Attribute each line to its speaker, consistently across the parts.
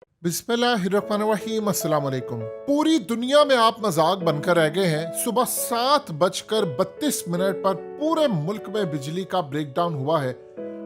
Speaker 1: बिस्मिल्लाहिर्रहमानिर्रहीम, अस्सलाम वालेकुम। पूरी दुनिया में आप मजाक बनकर रह गए हैं। सुबह 7:32 पर पूरे मुल्क में बिजली का ब्रेकडाउन हुआ है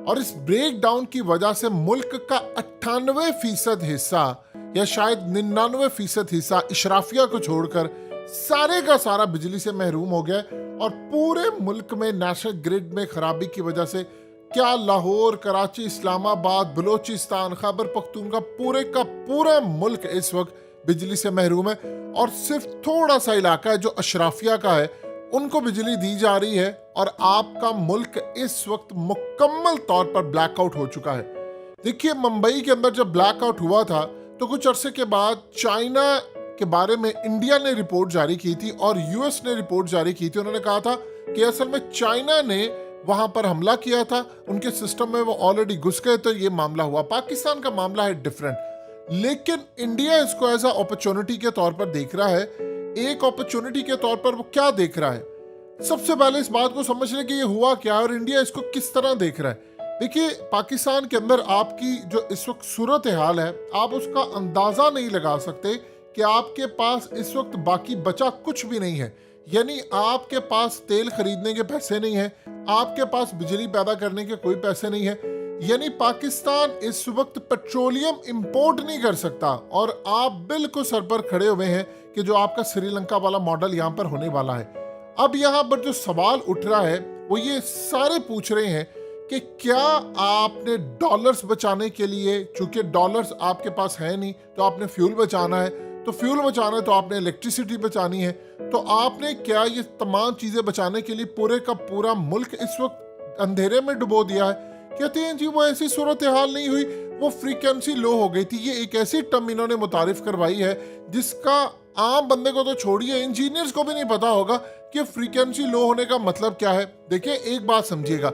Speaker 1: और इस ब्रेकडाउन की वजह से मुल्क का 98% हिस्सा या शायद 99% हिस्सा इशराफिया को छोड़कर सारे का सारा बिजली से महरूम हो गया और पूरे मुल्क में नेशनल ग्रिड में खराबी की वजह से क्या लाहौर, कराची, इस्लामाबाद, बलूचिस्तान, खैबर पख्तूनख्वा पूरे का पूरा मुल्क इस वक्त बिजली से महरूम है और सिर्फ थोड़ा सा इलाका है जो अशराफिया का है, उनको बिजली दी जा रही है और आपका मुल्क इस वक्त मुकम्मल तौर पर ब्लैकआउट हो चुका है। देखिए, मुंबई के अंदर जब ब्लैकआउट हुआ था तो कुछ अरसे के बाद चाइना के बारे में इंडिया ने रिपोर्ट जारी की थी और यूएस ने रिपोर्ट जारी की थी। उन्होंने कहा था कि असल में चाइना ने वहां पर हमला किया था, उनके सिस्टम में वो ऑलरेडी घुस गए तो ये मामला हुआ। पाकिस्तान का मामला है डिफरेंट, लेकिन इंडिया इसको एज अ अपॉर्चुनिटी के तौर पर देख रहा है। एक अपॉर्चुनिटी के तौर पर वो क्या देख रहा है, सबसे पहले इस बात को समझ लें कि ये हुआ क्या है और इंडिया इसको किस तरह देख रहा है। देखिए, पाकिस्तान के अंदर आपकी जो इस वक्त सूरत हाल है, आप उसका अंदाजा नहीं लगा सकते कि आपके पास इस वक्त बाकी बचा कुछ भी नहीं है। यानी आपके पास तेल खरीदने के पैसे नहीं है, आपके पास बिजली पैदा करने के कोई पैसे नहीं है। यानी पाकिस्तान इस वक्त पेट्रोलियम इंपोर्ट नहीं कर सकता और आप बिल्कुल सर पर खड़े हुए हैं कि जो आपका श्रीलंका वाला मॉडल यहाँ पर होने वाला है। अब यहाँ पर जो सवाल उठ रहा है वो ये सारे पूछ रहे हैं कि क्या आपने डॉलर्स बचाने के लिए, चूंकि डॉलर्स आपके पास है नहीं तो आपने फ्यूल बचाना है, तो फ्यूल बचाना है तो आपने इलेक्ट्रिसिटी बचानी है, तो आपने क्या ये तमाम चीजें बचाने के लिए पूरे का पूरा मुल्क इस वक्त अंधेरे में डुबो दिया है? कहते हैं जी वो ऐसी सूरत हाल नहीं हुई, वो फ्रीक्वेंसी लो हो गई थी। ये एक ऐसी टर्म इन्होंने मुतारिफ करवाई है जिसका आम बंदे को तो छोड़िए, इंजीनियर्स को भी नहीं पता होगा कि फ्रीक्वेंसी लो होने का मतलब क्या है। देखिए, एक बात समझिएगा,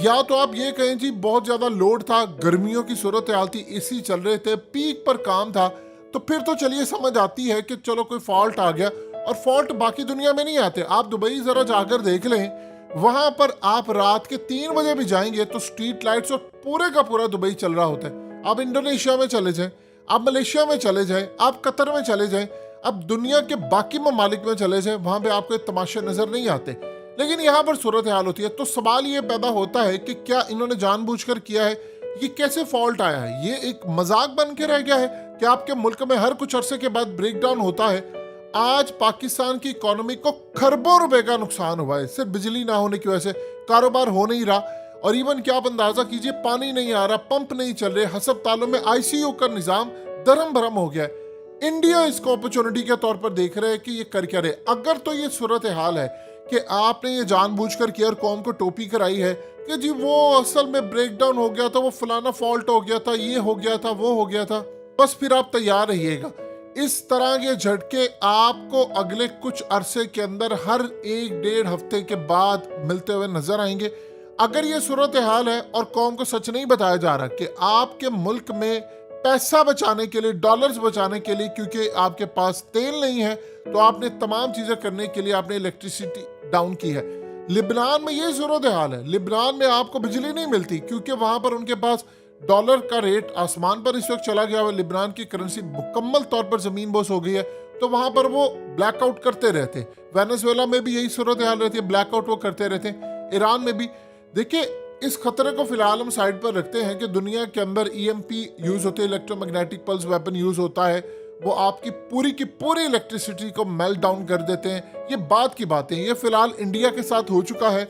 Speaker 1: या तो आप ये कहें जी बहुत ज्यादा लोड था, गर्मियों की सूरत हाल थी, एसी चल रहे थे, पीक पर काम था, तो फिर तो चलिए समझ आती है कि चलो कोई फॉल्ट आ गया। और फॉल्ट बाकी दुनिया में नहीं आते। आप दुबई जरा जाकर देख लें, वहां पर आप रात के 3 बजे भी जाएंगे तो स्ट्रीट लाइट्स और पूरे का पूरा दुबई चल रहा होता है। आप इंडोनेशिया में चले जाएं, आप मलेशिया में चले जाएं, आप कतर में चले जाएं, अब दुनिया के बाकी ममालिक में चले जाएं, वहां पे आपको तमाशे नजर नहीं आते, लेकिन यहाँ पर सूरत हाल होती है। तो सवाल ये पैदा होता है कि क्या इन्होंने जानबूझकर किया है, ये कैसे फॉल्ट आया है? ये एक मजाक बन के रह गया है कि आपके मुल्क में हर कुछ अरसे के बाद ब्रेकडाउन होता है। आज पाकिस्तान की इकोनॉमी को खरबों रुपए का नुकसान हुआ है सिर्फ बिजली ना होने की वजह से। कारोबार हो नहीं रहा और इवन क्या आप अंदाजा कीजिए, पानी नहीं आ रहा, पंप नहीं चल रहे, हस्पतालों में आईसीयू का निजाम दरम भरम हो गया है। इंडिया इसको अपॉर्चुनिटी के तौर पर देख रहे हैं कि ये कर क्या रहे। अगर तो ये सूरत हाल है कि आपने ये जानबूझकर किया और कौम को टोपी कराई है कि जी वो असल में ब्रेकडाउन हो गया था, वो फलाना फॉल्ट हो गया था, ये हो गया था, वो हो गया था, बस फिर आप तैयार रहिएगा। इस तरह के झटके आपको अगले कुछ अरसे के अंदर हर 1-1.5 हफ्ते के बाद मिलते हुए नजर आएंगे। अगर ये सूरत हाल है और कौम को सच नहीं बताया जा रहा कि आपके मुल्क में पैसा बचाने के लिए, डॉलर्स बचाने के लिए, क्योंकि आपके पास तेल नहीं है तो आपने तमाम चीजें करने के लिए आपने इलेक्ट्रिसिटी डाउन की है। लिबनान में ये सूरत हाल है, लिबनान में आपको बिजली नहीं मिलती क्योंकि वहां पर उनके पास डॉलर का रेट आसमान पर इस वक्त चला गया हुआ। लिबनान की करेंसी मुकम्मल तौर पर जमीन बोस हो गई है, तो वहां पर वो ब्लैकआउट करते रहते। वेनेजुएला में भी यही सूरत हाल रहती है, ब्लैकआउट वो करते रहते हैं। ईरान में भी देखिए, इस खतरे को फिलहाल हम साइड पर रखते हैं कि दुनिया के अंदर ईएमपी यूज होते हैं, इलेक्ट्रोमैग्नेटिक पल्स वेपन यूज होता है, वो आपकी पूरी की पूरी इलेक्ट्रिसिटी को मेल्ट डाउन कर देते हैं। ये बात की बातें, ये फिलहाल इंडिया के साथ हो चुका है।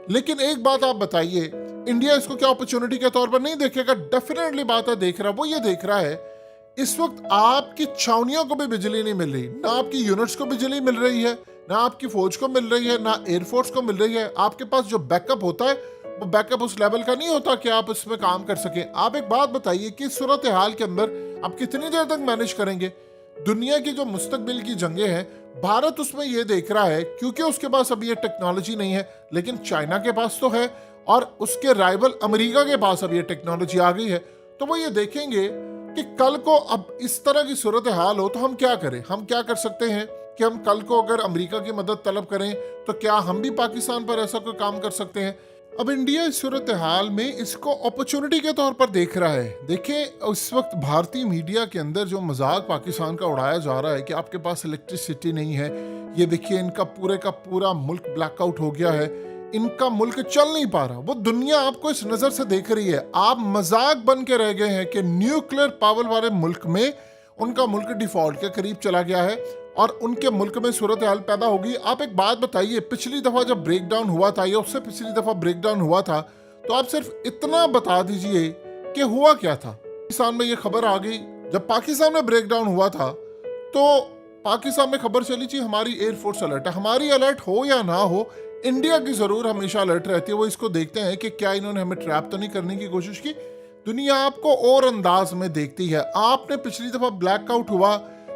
Speaker 1: लेकिन एक बात आप बताइए, इंडिया इसको क्या अपॉर्चुनिटी के तौर पर नहीं देखेगा? डेफिनेटली बात है देख रहा। वो ये देख रहा है इस वक्त आपकी छावनियों को भी बिजली नहीं मिल रही, ना आपकी यूनिट्स को बिजली मिल रही है, ना आपकी फौज को मिल रही है, ना एयरफोर्स को मिल रही है। आपके पास जो बैकअप होता है वो बैकअप उस लेवल का नहीं होता कि आप इसमें काम कर सके। आप एक बात बताइए कि सूरत हाल के अंदर आप कितनी देर तक मैनेज करेंगे? दुनिया की जो मुस्तकबिल की जंगें हैं, भारत उसमें ये देख रहा है क्योंकि उसके पास अभी ये टेक्नोलॉजी नहीं है, लेकिन चाइना के पास तो है और उसके राइवल अमेरिका के पास अब ये टेक्नोलॉजी आ गई है। तो वो ये देखेंगे कि कल को अब इस तरह की सूरत हाल हो तो हम क्या करें। हम क्या कर सकते हैं कि हम कल को अगर अमेरिका की मदद तलब करें तो क्या हम भी पाकिस्तान पर ऐसा कोई काम कर सकते हैं? अब इंडिया इस सूरत हाल में इसको अपॉर्चुनिटी के तौर पर देख रहा है। देखिए, उस वक्त भारतीय मीडिया के अंदर जो मजाक पाकिस्तान का उड़ाया जा रहा है कि आपके पास इलेक्ट्रिसिटी नहीं है, ये देखिए इनका पूरे का पूरा मुल्क ब्लैकआउट हो गया है, इनका मुल्क चल नहीं पा रहा, वो दुनिया आपको इस नज़र से देख रही है। आप मजाक बन के रह गए हैं कि न्यूक्लियर पावर वाले मुल्क में उनका मुल्क डिफॉल्ट के करीब चला गया है और उनके मुल्क में सूरत हाल पैदा होगी। आप एक बात बताइए, पिछली दफ़ा जब ब्रेक डाउन हुआ था या उससे पिछली दफ़ा ब्रेक डाउन हुआ था, तो आप सिर्फ इतना बता दीजिए कि हुआ क्या था। पाकिस्तान में ये खबर आ गई, जब पाकिस्तान में ब्रेक डाउन हुआ था तो पाकिस्तान में खबर चली थी हमारी एयरफोर्स अलर्ट है। हमारी अलर्ट हो या ना हो, इंडिया की ज़रूर हमेशा अलर्ट रहती है। वो इसको देखते हैं कि क्या इन्होंने हमें ट्रैप तो नहीं करने की कोशिश की। दुनिया आपको और अंदाज में देखती है। आपने पिछली दफ़ा ब्लैकआउट हुआ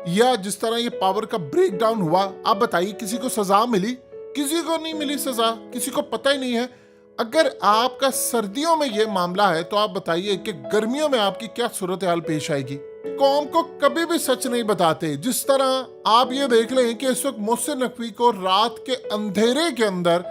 Speaker 1: या जिस तरह ये पावर का ब्रेक डाउन हुआ, आप बताइए किसी को सजा मिली? किसी को नहीं मिली सजा, किसी को पता ही नहीं है। अगर आपका सर्दियों में ये मामला है तो आप बताइए कि गर्मियों में आपकी क्या सूरत हाल पेश आएगी। कौम को कभी भी सच नहीं बताते। जिस तरह आप ये देख लें कि इस वक्त मोहसिन नकवी को रात के अंधेरे के अंदर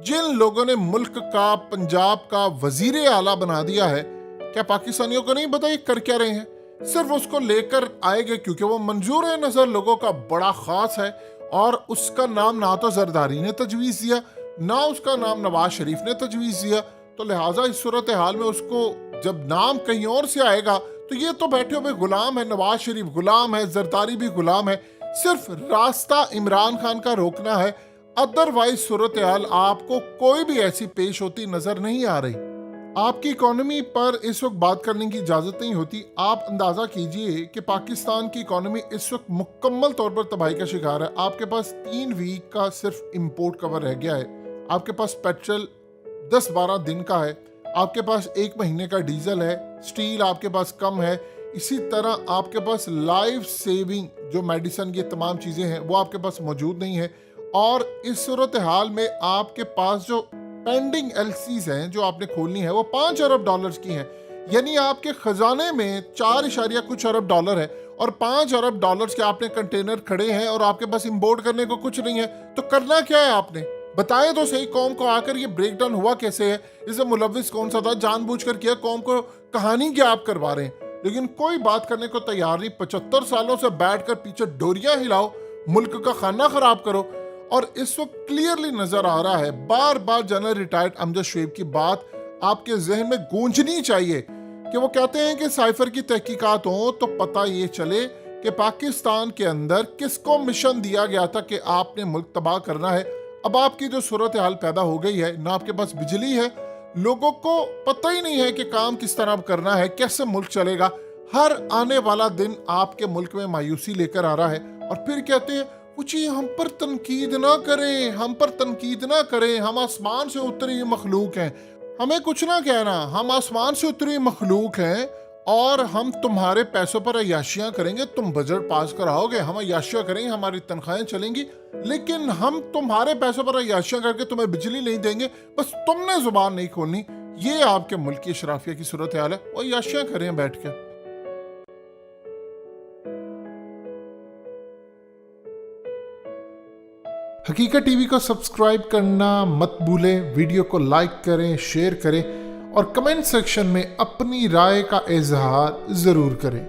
Speaker 1: जिन लोगों ने मुल्क का, पंजाब का वजीर आला बना दिया है, क्या पाकिस्तानियों को नहीं पता ये कर क्या रहे हैं? सिर्फ उसको लेकर आएंगे क्योंकि वो मंजूर है नजर लोगों का बड़ा खास है और उसका नाम ना तो जरदारी ने तजवीज़ दिया, ना उसका नाम नवाज शरीफ ने तजवीज़ दिया। तो लिहाजा इस सूरत हाल में उसको जब नाम कहीं और से आएगा तो ये तो बैठे हुए गुलाम है, नवाज शरीफ गुलाम है, जरदारी भी गुलाम है। सिर्फ रास्ता इमरान खान का रोकना है, अदरवाइज सूरत हाल आपको कोई भी ऐसी पेश होती नजर नहीं आ रही। आपकी इकोनॉमी पर इस वक्त बात करने की इजाज़त नहीं होती। आप अंदाज़ा कीजिए कि पाकिस्तान की इकोनॉमी इस वक्त मुकम्मल तौर पर तबाही का शिकार है। आपके पास 3 वीक का सिर्फ इंपोर्ट कवर रह गया है, आपके पास पेट्रोल 10-12 दिन का है, आपके पास 1 महीने का डीजल है, स्टील आपके पास कम है। इसी तरह आपके पास लाइफ सेविंग जो मेडिसिन, ये तमाम चीज़ें हैं वो आपके पास मौजूद नहीं है। और इस सूरत हाल में आपके पास जो पेंडिंग एलसीज हैं जो आपने खोलनी है वो 5 अरब डॉलर्स की हैं। यानी आपके खजाने में 4 कुछ अरब डॉलर है और 5 अरब डॉलर्स के आपने कंटेनर खड़े हैं और आपके पास इंपोर्ट करने को कुछ नहीं है। तो करना क्या है आपने? बताएं तो सही, कौम को आकर ये ब्रेक डाउन हुआ कैसे है, इसे मुलविस कौन सा था, जानबूझकर किया, कौम को कहानी क्या आप करवा रहे हैं? लेकिन कोई बात करने को तैयार नहीं। 75 सालों से बैठकर पीछे डोरियां हिलाओ, मुल्क का खाना खराब करो। और इस वक्त क्लियरली नजर आ रहा है, बार बार जनरल रिटायर्ड अमजद शुएब की बात आपके जहन में गूंजनी चाहिए कि वो कहते हैं कि साइफर की तहकीकात हो तो पता ये चले कि पाकिस्तान के अंदर किसको मिशन दिया गया था कि आपने मुल्क तबाह करना है। अब आपकी जो सूरत हाल पैदा हो गई है, ना आपके पास बिजली है, लोगों को पता ही नहीं है कि काम किस तरह करना है, कैसे मुल्क चलेगा। हर आने वाला दिन आपके मुल्क में मायूसी लेकर आ रहा है और फिर कहते हैं कुछ हम पर तनकीद ना करें, हम पर तनकीद ना करें, हम आसमान से उतरी मखलूक हैं। हमें कुछ ना कहना, हम आसमान से उतरी मखलूक हैं और हम तुम्हारे पैसों पर अय्याशियां करेंगे। तुम बजट पास कराओगे, हम अय्याशियां करेंगे, हमारी तनख्वाहें चलेंगी, लेकिन हम तुम्हारे पैसों पर अय्याशियां करके तुम्हें बिजली नहीं देंगे, बस तुमने जुबान नहीं खोलनी। ये आपके मुल्क की अशराफिया की सूरत हाल है, वो अय्याशियां करें बैठ के। हकीकत टीवी को सब्सक्राइब करना मत भूलें, वीडियो को लाइक करें, शेयर करें और कमेंट सेक्शन में अपनी राय का इजहार ज़रूर करें।